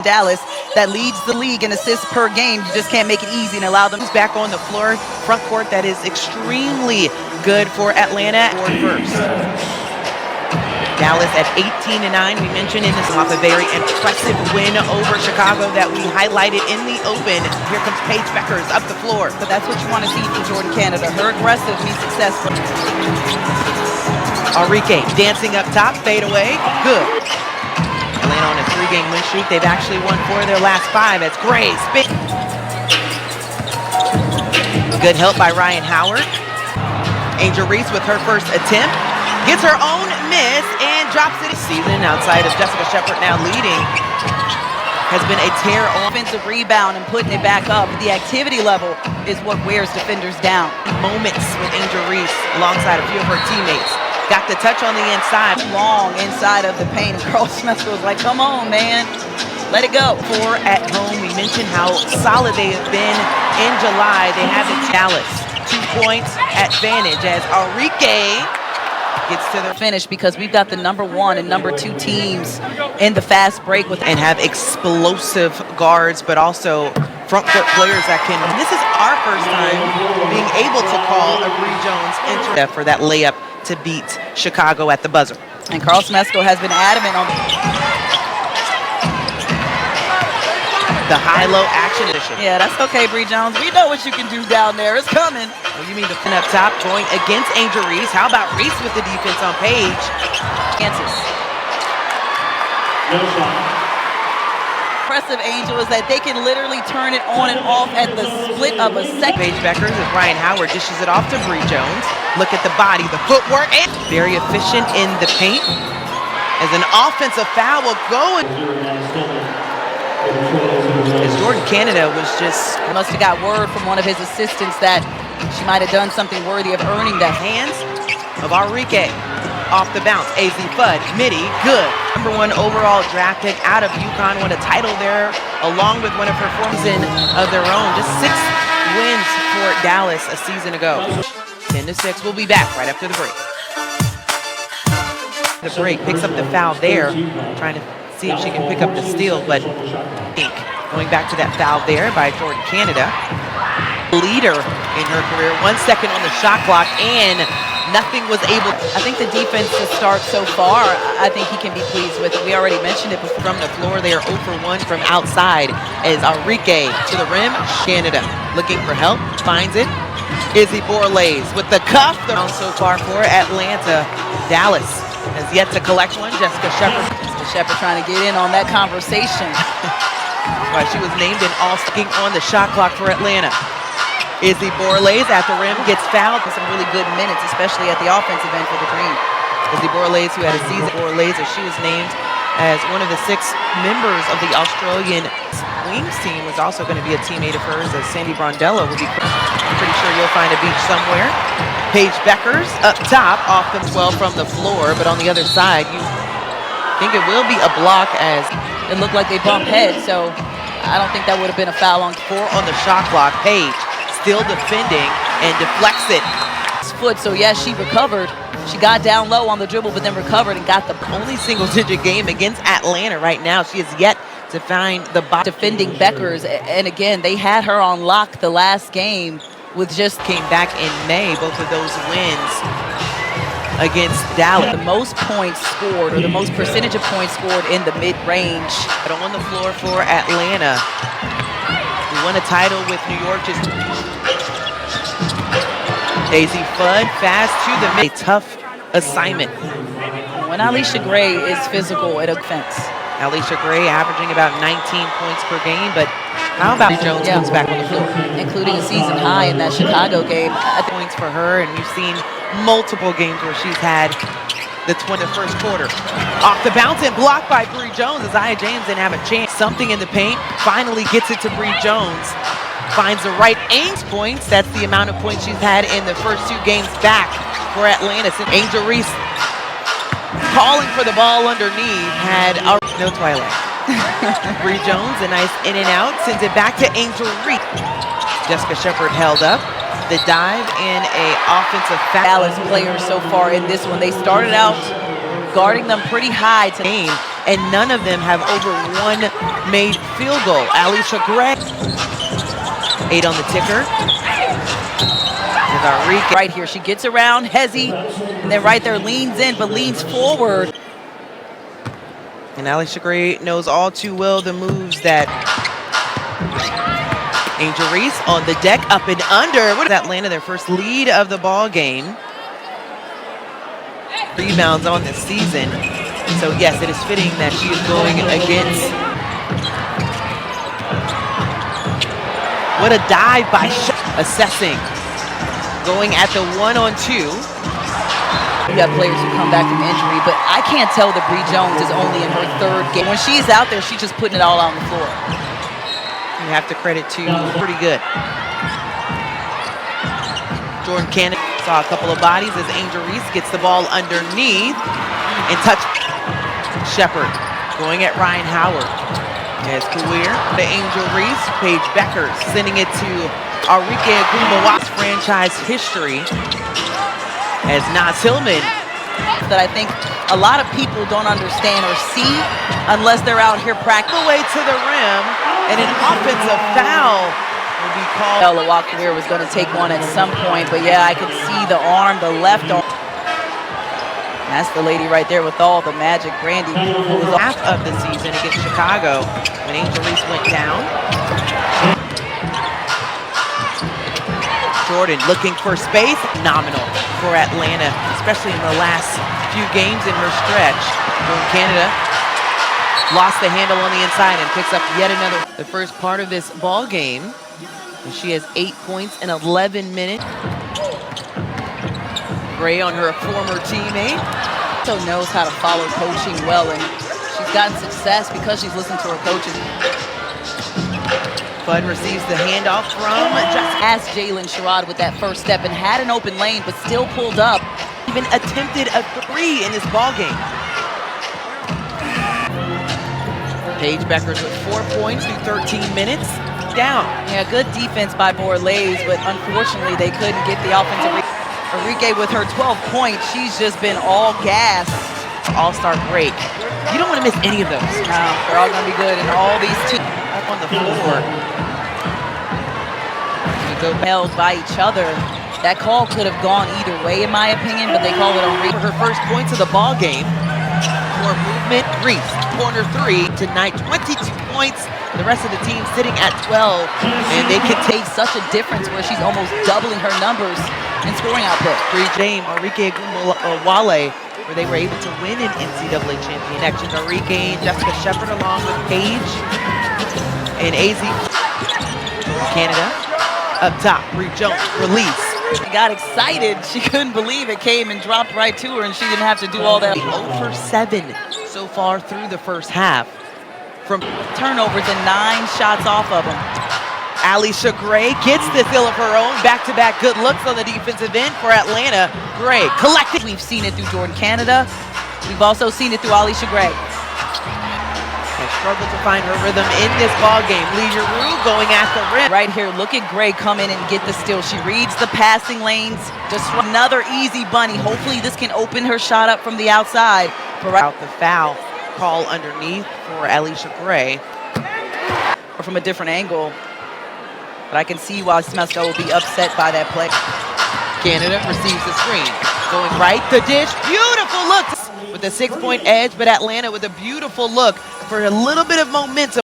Dallas that leads the league in assists per game. You just can't make it easy and allow them back on the floor. Front court that is extremely good for Atlanta. First. Dallas at 18-9. We mentioned in this off a very impressive win over Chicago that we highlighted in the open. Here comes Paige Beckers up the floor. But that's what you want to see from Jordan Canada. Her aggressive means successful. Enrique dancing up top, fade away, good. Atlanta on a 3-game win streak. They've actually won 4 of their last 5. That's Gray. Good help by Ryan Howard. Angel Reese with her first attempt. Gets her own miss and drops it. Season outside of Jessica Shepard now leading. Has been a tear on offensive rebound and putting it back up. The activity level is what wears defenders down. Moments with Angel Reese alongside a few of her teammates. Got the touch on the inside. Long inside of the paint. And Carl Smith was like, come on, man. Let it go. 4 at home. We mentioned how solid they have been in July. They have the Dallas 2 points advantage as Enrique gets to the finish because we've got the #1 and #2 teams in the fast break with and have explosive guards, but also front court players that can. And this is our first time being able to call a Bree Jones enter for that layup to beat Chicago at the buzzer. And Carl Smesco has been adamant on the high-low action edition. Yeah, that's okay, Bree Jones. We know what you can do down there. It's coming. Well, you mean the pin up top going against Angel Reese. How about Reese with the defense on Paige? Chances. Impressive, Angel, is that they can literally turn it on and off at the split of a second. Paige Beckers as Ryan Howard dishes it off to Bree Jones. Look at the body, the footwork, and very efficient in the paint. As an offensive foul will go. As Jordan Canada was just must have got word from one of his assistants that she might have done something worthy of earning the hands of Enrique. Off the bounce, AZ Fudd, midi, good. #1 overall draft pick out of UConn, won a title there along with one of her forms of their own. Just 6 wins for Dallas a season ago. 10-6, we'll be back right after the break. The break picks up the foul there, trying to see if she can pick up the steal, but going back to that foul there by Jordan Canada. Leader in her career, 1 second on the shot clock, and nothing was able. I think the defense to start so far, I think he can be pleased with it. We already mentioned it before. From the floor, they are 0 for 1 from outside as Enrique to the rim. Canada looking for help, finds it. Izzy Borlaze with the cuff. So far for Atlanta. Dallas has yet to collect one. Jessica Shepard. Shepard trying to get in on that conversation. Why she was named an all-sticking on the shot clock for Atlanta. Izzy Borlaze at the rim gets fouled for some really good minutes, especially at the offensive end for the Green. Izzy Borlaze, who had a season Borlaze, as she was named as one of the 6 members of the Australian Wings team, was also going to be a teammate of hers, as Sandy Brondello will be. I'm pretty sure you'll find a beach somewhere. Paige Beckers up top, off the 12 from the floor, but on the other side, you think it will be a block as it looked like they bumped heads, so I don't think that would have been a foul on 4 on the shot clock. Paige still defending and deflects it. Foot, so yes, she recovered. She got down low on the dribble, but then recovered and got the only single-digit game against Atlanta right now. She has yet to find the defending Beckers, and again, they had her on lock the last game. With just came back in May, both of those wins against Dallas. The most points scored, or the most percentage of points scored in the mid-range. But on the floor for Atlanta, who won a title with New York. Just AZ Fudd fast to the mid. A tough assignment. When Alicia Gray is physical at offense. Alicia Gray averaging about 19 points per game, but how about Jones comes back on the floor? Including a season high in that Chicago game. Points for her, and we've seen multiple games where she's had the first quarter. Off the bounce and blocked by Bree Jones as Aya James didn't have a chance. Something in the paint, finally gets it to Bree Jones. Finds the right Ames points. That's the amount of points she's had in the first 2 games back for Atlanta. And Angel Reese calling for the ball underneath, had no twilight. Bree Jones, a nice in and out, sends it back to Angel Reese. Jessica Shepard held up. The dive in a offensive foul. Dallas players so far in this one. They started out guarding them pretty high to game. and none of them have over one made field goal. Alicia Gray, 8 on the ticker. Right here, she gets around Hezzy, and then right there leans in, but leans forward. And Alicia Gray knows all too well the moves that Angel Reese on the deck, up and under. What is Atlanta, their first lead of the ball game. Rebounds on this season. So yes, it is fitting that she is going against. What a dive by assessing. Going at the 1-on-2. You have players who come back from injury, but I can't tell that Bree Jones is only in her 3rd game. When she's out there, she's just putting it all on the floor. You have to credit to pretty good. Jordan Cannon saw a couple of bodies as Angel Reese gets the ball underneath and touch. Shepard going at Ryan Howard. As Kuir to Angel Reese, Paige Beckers sending it to Arike Agumawat's franchise history as Naz Hillman. That I think a lot of people don't understand or see unless they're out here practicing. Away to the rim, and an offensive foul will be called. Milwaukee was going to take one at some point, but yeah, I could see the arm, the left arm. That's the lady right there with all the magic, Brandy. Half of the season against Chicago when Angel Reese went down. Jordan looking for space, nominal for Atlanta, especially in the last few games in her stretch. Jordan Canada lost the handle on the inside and picks up yet another. The first part of this ball game, and she has 8 points in 11 minutes. Gray on her former teammate. Also knows how to follow coaching well, and she's gotten success because she's listened to her coaches. Bud receives the handoff from As Jalen Sherrod with that first step and had an open lane, but still pulled up. Even attempted a 3 in this ball game. Paige Beckers with 4 points through 13 minutes. Down. Yeah, good defense by Borlaise, but unfortunately they couldn't get the offensive. Arike with her 12 points, she's just been all gas. All-star break. You don't want to miss any of those. No, they're all going to be good, and all these teams up on the floor. You go held by each other. That call could have gone either way, in my opinion, but they call it on Reese. For her first points of the ball game. More movement. Reese, corner 3 tonight, 22 points. The rest of the team sitting at 12, and they can take such a difference where she's almost doubling her numbers in scoring output. Free James, Arike Agumawale, where they were able to win an NCAA champion. Actions Arike and Jessica Shepard along with Paige and AZ. Canada up top. Bree Jones release. She got excited. She couldn't believe it came and dropped right to her, and she didn't have to do all that. 0 for 7 so far through the first half. From turnovers and 9 shots off of them. Alicia Gray gets the fill of her own. Back-to-back good looks on the defensive end for Atlanta. Gray collected. We've seen it through Jordan Canada. We've also seen it through Alicia Gray. Has struggled to find her rhythm in this ball game. Leisure Rue going at the rim. Right here, look at Gray come in and get the steal. She reads the passing lanes. Just another easy bunny. Hopefully this can open her shot up from the outside. Out the foul call underneath for Alicia Gray. Or from a different angle. But I can see why Smesco will be upset by that play. Canada receives the screen. Going right, the dish. Beautiful look with a 6-point edge, but Atlanta with a beautiful look for a little bit of momentum.